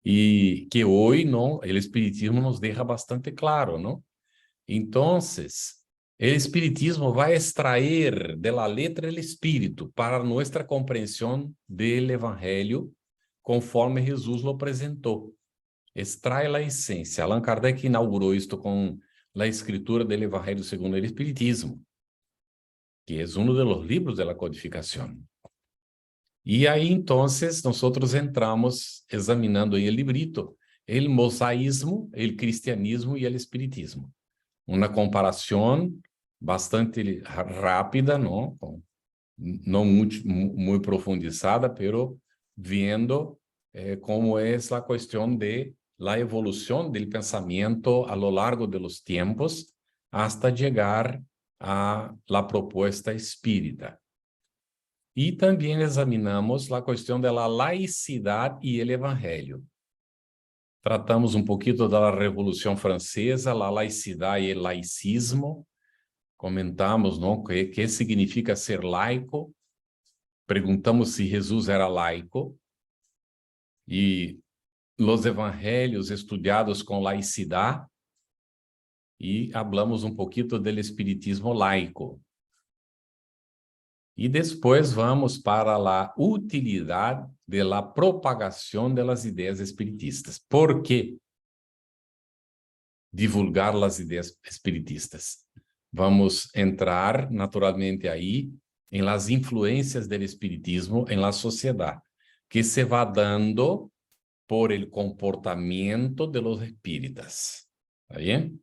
E que hoje, não, o Espiritismo nos deixa bastante claro, não? Então, o Espiritismo vai extrair da letra do Espírito para nossa compreensão do Evangelho, conforme Jesus lo apresentou. Extrai a essência. Allan Kardec inaugurou isto com a escritura do Evangelho segundo o Espiritismo, que é um dos livros da codificação. E aí, então, nós entramos examinando em el librito o mosaísmo, o cristianismo e o espiritismo. Uma comparação bastante rápida, não muito profundizada, pero vendo como é a questão de la evolução do pensamento a lo largo de los tiempos hasta chegar a la proposta espírita. E também examinamos a questão da laicidade e o evangelho. Tratamos um pouquinho da Revolução Francesa, a laicidade e o laicismo. Comentamos, não, que significa ser laico. Perguntamos se Jesus era laico. E os evangelhos estudados com laicidade. E falamos um pouquinho do espiritismo laico. E depois vamos para a utilidade da propagação das ideias espiritistas. Por que divulgar as ideias espiritistas? Vamos entrar naturalmente aí em las influências do espiritismo em la sociedade, que se va dando por el comportamento de los espíritas. ¿Está bien?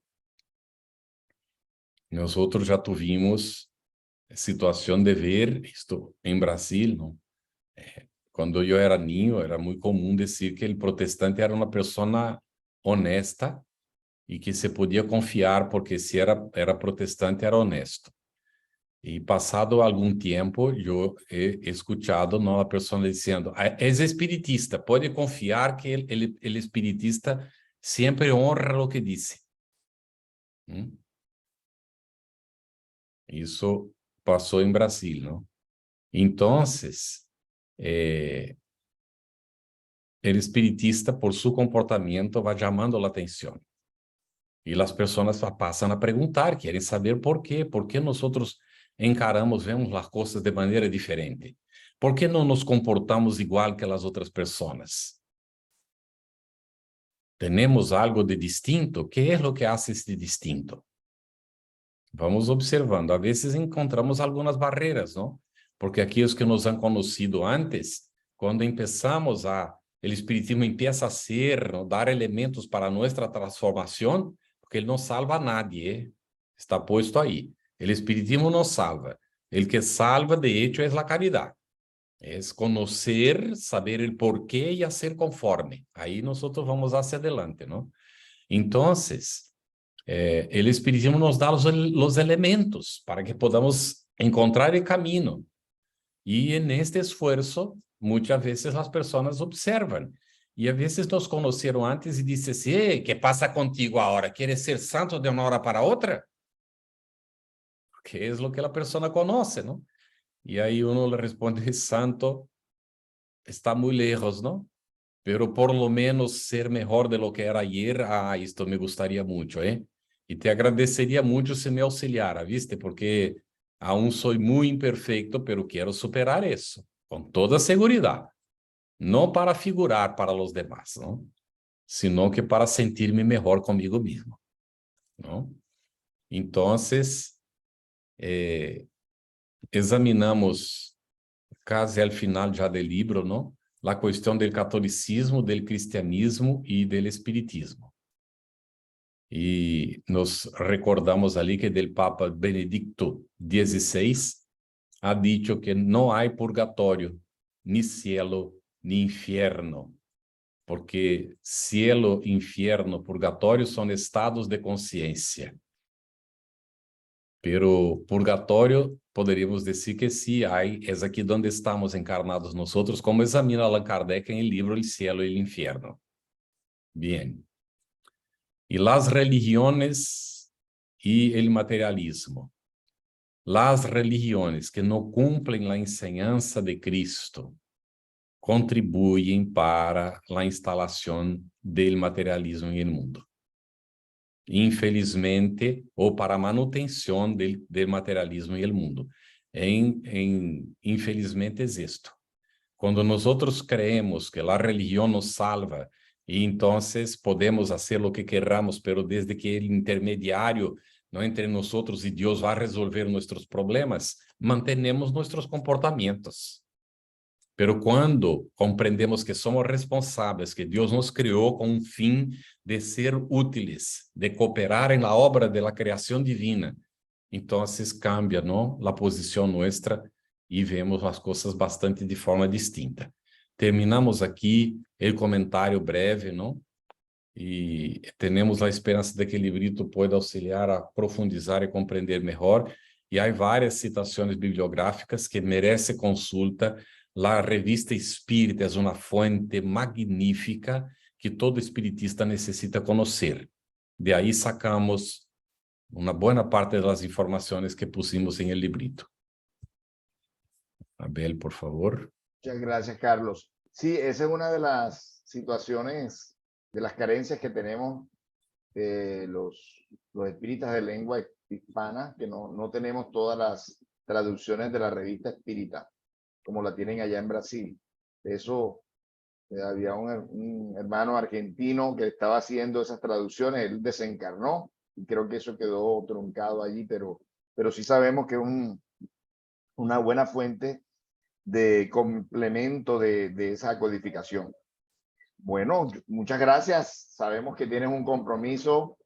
Nós já tuvimos situação de ver isto em Brasil, não? Quando eu era niño, era muito comum dizer que o protestante era uma pessoa honesta e que se podia confiar, porque se era protestante, era honesto. E passado algum tempo, eu he escutado uma pessoa dizendo: é espiritista, pode confiar que o espiritista sempre honra o que disse. Isso passou em Brasil, não? Então, o espiritista, por seu comportamento, vai chamando a atenção. E as pessoas passam a perguntar, querem saber por que nós encaramos, vemos as coisas de maneira diferente. Por que não nos comportamos igual que as outras pessoas? Temos algo de distinto? O que é o que faz este distinto? Vamos observando. A vezes encontramos algumas barreiras, não? Porque aqueles que nos han conhecido antes, quando começamos o espiritismo empieza a ser, ¿no?, dar elementos para nossa transformação, porque ele não salva a nadie, está posto aí. O espiritismo não salva. O que salva, de hecho, é a caridade. É conhecer, saber o porquê e fazer conforme. Aí nós vamos hacia adelante, não? Então, o espiritismo nos dá os elementos para que podamos encontrar o caminho. E neste esforço, muitas vezes as pessoas observam. E às vezes nos conheceram antes e dizem assim: ¿qué pasa contigo agora? ¿Quieres ser santo de uma hora para outra? Porque é o que a pessoa conhece, não? E aí uno le responde: santo está muito lejos, não? Pero por lo menos ser melhor de lo que era ayer, isto me gostaria muito, ¿eh? E te agradeceria muito se me auxiliara, ¿viste? Porque aún sou muito imperfeito, pero quero superar isso, com toda segurança. Não para figurar para os demás, não? Sino que para sentir-me melhor comigo mesmo, não? Então, examinamos quase ao final já do livro, não? A questão do catolicismo, do cristianismo e do espiritismo. E nos recordamos ali que del Papa Benedicto XVI ha dicho que não há purgatório, ni cielo, ni infierno, porque cielo, infierno, purgatório são estados de consciência. Pero purgatório, poderíamos dizer que sí hay, es aquí donde estamos encarnados nosotros, como examina Allan Kardec en el libro El cielo y el infierno. Bien. Y las religiones y el materialismo. Las religiones que no cumplen la enseñanza de Cristo contribuyen para la instalación del materialismo en el mundo. Infelizmente, ou para a manutenção del materialismo em el mundo. Infelizmente es esto. Quando nós creemos que a religião nos salva, e então podemos fazer o que queramos, pero desde que o intermediário não entre nós e Deus vai resolver nossos problemas, mantenemos nossos comportamentos. Pero quando compreendemos que somos responsáveis, que Deus nos criou com um fim de ser úteis, de cooperar na obra da criação divina, então cambia, não, a posição nossa e vemos as coisas bastante de forma distinta. Terminamos aqui o comentário breve, não? E temos a esperança de que o librito pode auxiliar a profundizar e compreender melhor. E há várias citações bibliográficas que merecem consulta. La Revista Espírita é uma fonte magnífica que todo espiritista necessita conhecer. De aí sacamos uma boa parte das informações que pusimos em el librito. Abel, por favor. Muchas gracias, Carlos. Sí, esa es una de las situaciones, de las carencias que tenemos los espíritas de lengua hispana, que no tenemos todas las traducciones de la Revista Espírita, como la tienen allá en Brasil. De eso, había un hermano argentino que estaba haciendo esas traducciones, él desencarnó, y creo que eso quedó truncado allí, pero sí sabemos que es una buena fuente de complemento de esa codificación. Bueno, muchas gracias. Sabemos que tienes un compromiso.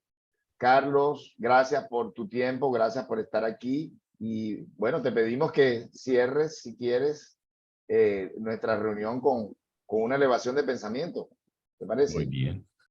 Carlos, gracias por tu tiempo, gracias por estar aquí. Y bueno, te pedimos que cierres, si quieres, nuestra reunión con una elevación de pensamiento. ¿Te parece? Muy bien.